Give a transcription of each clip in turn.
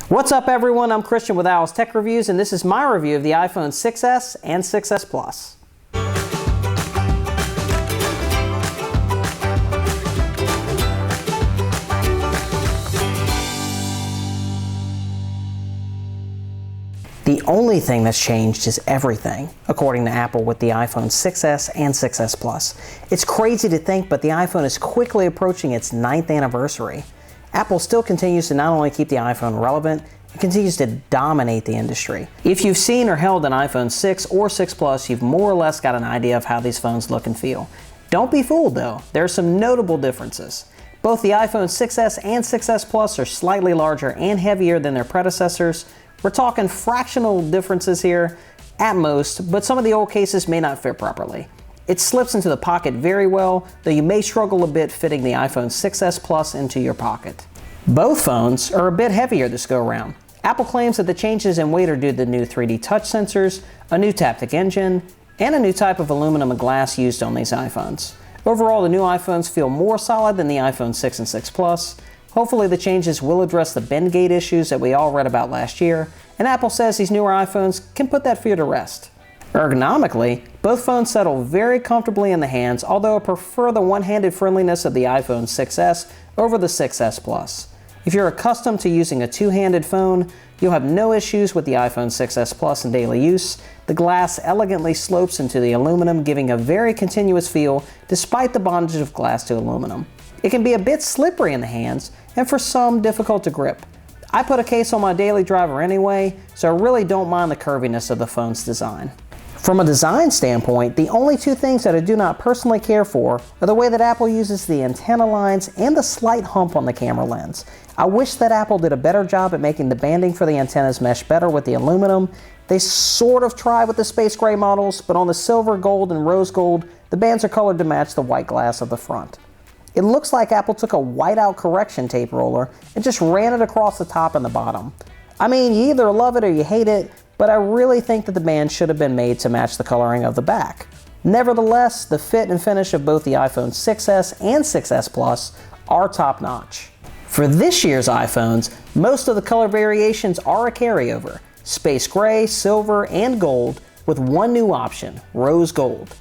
What's up everyone, I'm Christian with Owyls Tech Reviews, and this is my review of the iPhone 6s and 6s Plus. The only thing that's changed is everything, according to Apple with the iPhone 6s and 6s Plus. It's crazy to think, but the iPhone is quickly approaching its 9th anniversary. Apple still continues to not only keep the iPhone relevant, it continues to dominate the industry. If you've seen or held an iPhone 6 or 6 Plus, you've more or less got an idea of how these phones look and feel. Don't be fooled though, there are some notable differences. Both the iPhone 6s and 6s Plus are slightly larger and heavier than their predecessors. We're talking fractional differences here at most, but some of the old cases may not fit properly. It slips into the pocket very well, though you may struggle a bit fitting the iPhone 6s Plus into your pocket. Both phones are a bit heavier this go around. Apple claims that the changes in weight are due to the new 3D touch sensors, a new taptic engine, and a new type of aluminum and glass used on these iPhones. Overall, the new iPhones feel more solid than the iPhone 6 and 6 Plus. Hopefully the changes will address the bend gate issues that we all read about last year, and Apple says these newer iPhones can put that fear to rest. Ergonomically, both phones settle very comfortably in the hands, although I prefer the one-handed friendliness of the iPhone 6s over the 6s Plus. If you're accustomed to using a two-handed phone, you'll have no issues with the iPhone 6s Plus in daily use. The glass elegantly slopes into the aluminum, giving a very continuous feel despite the bondage of glass to aluminum. It can be a bit slippery in the hands, and for some, difficult to grip. I put a case on my daily driver anyway, so I really don't mind the curviness of the phone's design. From a design standpoint, the only two things that I do not personally care for are the way that Apple uses the antenna lines and the slight hump on the camera lens. I wish that Apple did a better job at making the banding for the antennas mesh better with the aluminum. They sort of try with the space gray models, but on the silver, gold, and rose gold, the bands are colored to match the white glass of the front. It looks like Apple took a whiteout correction tape roller and just ran it across the top and the bottom. I mean, you either love it or you hate it, but I really think that the band should have been made to match the coloring of the back. Nevertheless, the fit and finish of both the iPhone 6s and 6s Plus are top-notch. For this year's iPhones, most of the color variations are a carryover: space gray, silver, and gold, with one new option: rose gold.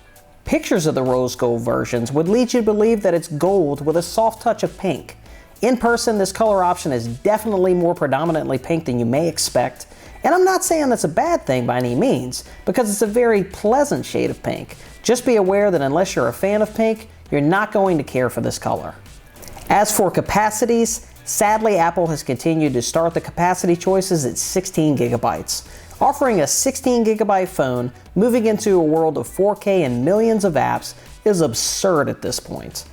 Pictures of the rose gold versions would lead you to believe that it's gold with a soft touch of pink. In person, this color option is definitely more predominantly pink than you may expect. And I'm not saying that's a bad thing by any means, because it's a very pleasant shade of pink. Just be aware that unless you're a fan of pink, you're not going to care for this color. As for capacities, sadly Apple has continued to start the capacity choices at 16 gigabytes. Offering a 16 gigabyte phone moving into a world of 4K and millions of apps is absurd at this point.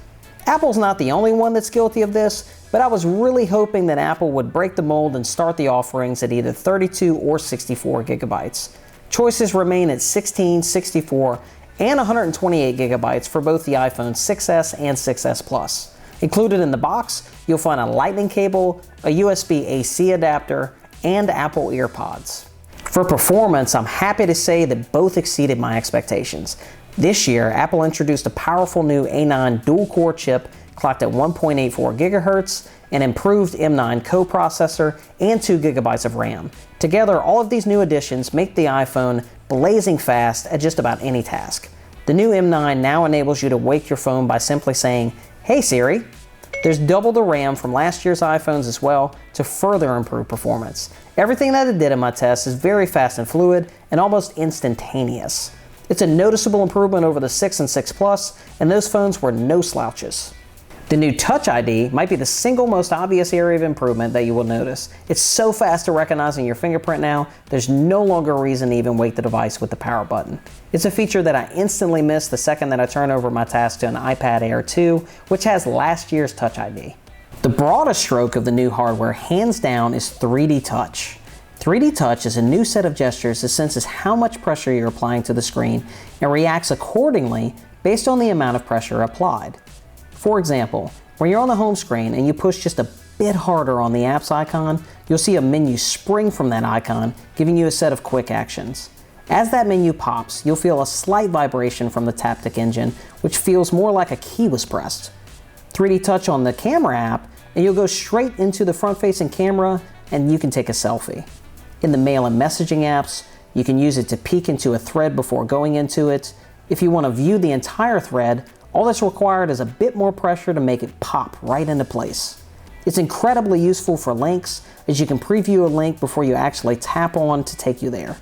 Apple's not the only one that's guilty of this, but I was really hoping that Apple would break the mold and start the offerings at either 32 or 64 gigabytes. Choices remain at 16, 64, and 128 gigabytes for both the iPhone 6s and 6s Plus. Included in the box, you'll find a lightning cable, a USB AC adapter, and Apple EarPods. For performance, I'm happy to say that both exceeded my expectations. This year, Apple introduced a powerful new A9 dual-core chip clocked at 1.84 GHz, an improved M9 coprocessor, and 2 GB of RAM. Together, all of these new additions make the iPhone blazing fast at just about any task. The new M9 now enables you to wake your phone by simply saying, "Hey Siri." There's double the RAM from last year's iPhones as well to further improve performance. Everything that it did in my test is very fast and fluid and almost instantaneous. It's a noticeable improvement over the 6 and 6 Plus, and those phones were no slouches. The new Touch ID might be the single most obvious area of improvement that you will notice. It's so fast at recognizing your fingerprint now, there's no longer a reason to even wake the device with the power button. It's a feature that I instantly miss the second that I turn over my task to an iPad Air 2, which has last year's Touch ID. The broadest stroke of the new hardware, hands down, is 3D Touch. 3D Touch is a new set of gestures that senses how much pressure you're applying to the screen and reacts accordingly based on the amount of pressure applied. For example, when you're on the home screen and you push just a bit harder on the apps icon, you'll see a menu spring from that icon, giving you a set of quick actions. As that menu pops, you'll feel a slight vibration from the taptic engine, which feels more like a key was pressed. 3D Touch on the camera app and you'll go straight into the front-facing camera, and you can take a selfie. In the mail and messaging apps, you can use it to peek into a thread before going into it. If you want to view the entire thread, all that's required is a bit more pressure to make it pop right into place. It's incredibly useful for links, as you can preview a link before you actually tap on to take you there.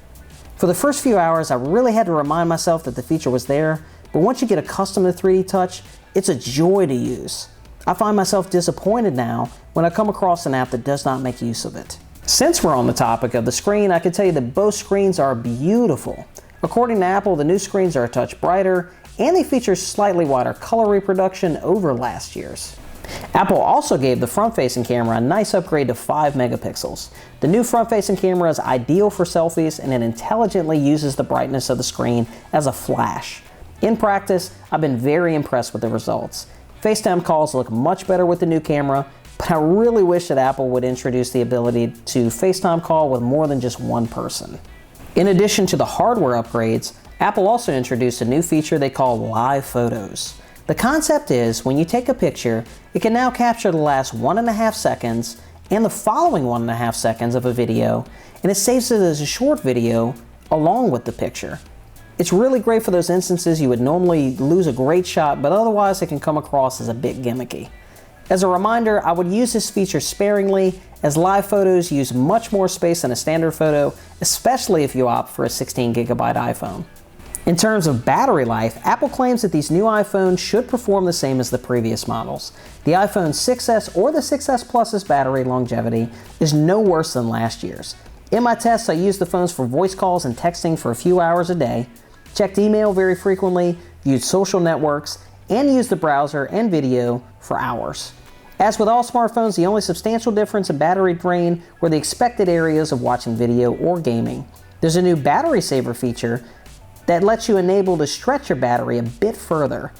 For the first few hours, I really had to remind myself that the feature was there, but once you get accustomed to 3D Touch, it's a joy to use. I find myself disappointed now when I come across an app that does not make use of it. Since we're on the topic of the screen, I can tell you that both screens are beautiful. According to Apple, the new screens are a touch brighter, and they feature slightly wider color reproduction over last year's. Apple also gave the front-facing camera a nice upgrade to 5 megapixels. The new front-facing camera is ideal for selfies, and it intelligently uses the brightness of the screen as a flash. In practice, I've been very impressed with the results. FaceTime calls look much better with the new camera, but I really wish that Apple would introduce the ability to FaceTime call with more than just one person. In addition to the hardware upgrades, Apple also introduced a new feature they call Live Photos. The concept is, when you take a picture, it can now capture the last 1.5 seconds and the following 1.5 seconds of a video, and it saves it as a short video along with the picture. It's really great for those instances you would normally lose a great shot, but otherwise it can come across as a bit gimmicky. As a reminder, I would use this feature sparingly, as live photos use much more space than a standard photo, especially if you opt for a 16GB iPhone. In terms of battery life, Apple claims that these new iPhones should perform the same as the previous models. The iPhone 6S or the 6S Plus's battery longevity is no worse than last year's. In my tests, I used the phones for voice calls and texting for a few hours a day, checked email very frequently, used social networks, and used the browser and video for hours. As with all smartphones, the only substantial difference in battery drain were the expected areas of watching video or gaming. There's a new battery saver feature that lets you enable to stretch your battery a bit further.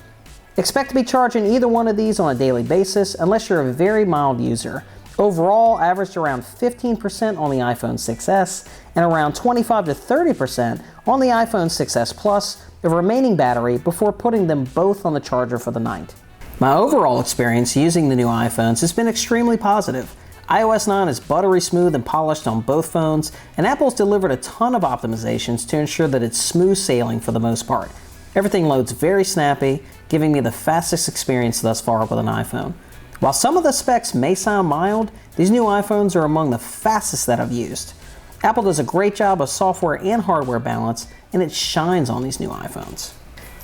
Expect to be charging either one of these on a daily basis unless you're a very mild user. Overall, averaged around 15% on the iPhone 6S and around 25 to 30% on the iPhone 6S Plus of remaining battery before putting them both on the charger for the night. My overall experience using the new iPhones has been extremely positive. iOS 9 is buttery smooth and polished on both phones, and Apple's delivered a ton of optimizations to ensure that it's smooth sailing for the most part. Everything loads very snappy, giving me the fastest experience thus far with an iPhone. While some of the specs may sound mild, these new iPhones are among the fastest that I've used. Apple does a great job of software and hardware balance, and it shines on these new iPhones.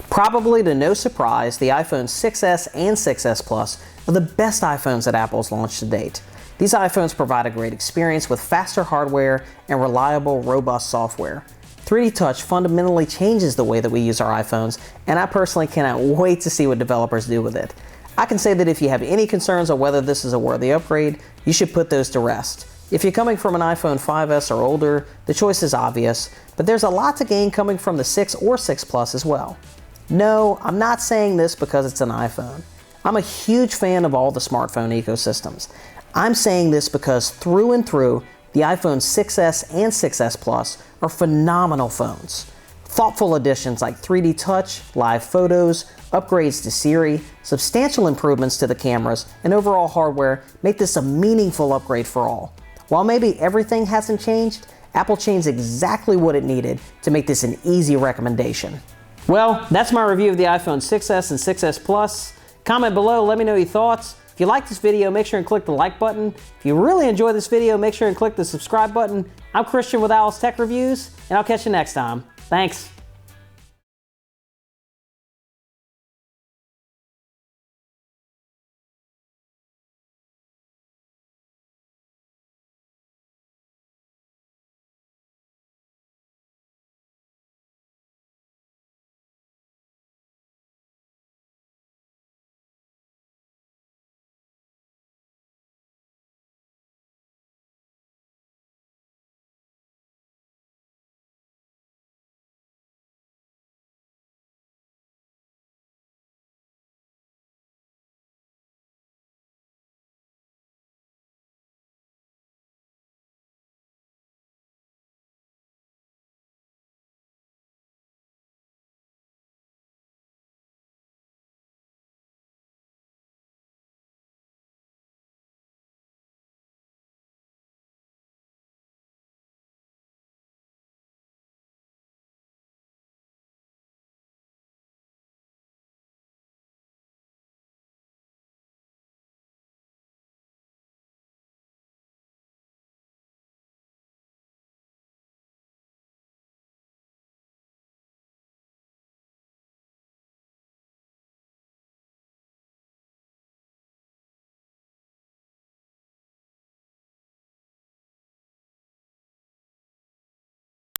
Probably to no surprise, the iPhone 6S and 6S Plus are the best iPhones that Apple's launched to date. These iPhones provide a great experience with faster hardware and reliable, robust software. 3D Touch fundamentally changes the way that we use our iPhones, and I personally cannot wait to see what developers do with it. I can say that if you have any concerns on whether this is a worthy upgrade, you should put those to rest. If you're coming from an iPhone 5S or older, the choice is obvious, but there's a lot to gain coming from the 6 or 6 Plus as well. No, I'm not saying this because it's an iPhone. I'm a huge fan of all the smartphone ecosystems. I'm saying this because through and through, the iPhone 6S and 6S Plus are phenomenal phones. Thoughtful additions like 3D Touch, live photos, upgrades to Siri, substantial improvements to the cameras, and overall hardware make this a meaningful upgrade for all. While maybe everything hasn't changed, Apple changed exactly what it needed to make this an easy recommendation. Well, that's my review of the iPhone 6S and 6S Plus. Comment below, let me know your thoughts. If you like this video, make sure and click the like button. If you really enjoyed this video, make sure and click the subscribe button. I'm Christian with Owyls Tech Reviews, and I'll catch you next time. Thanks.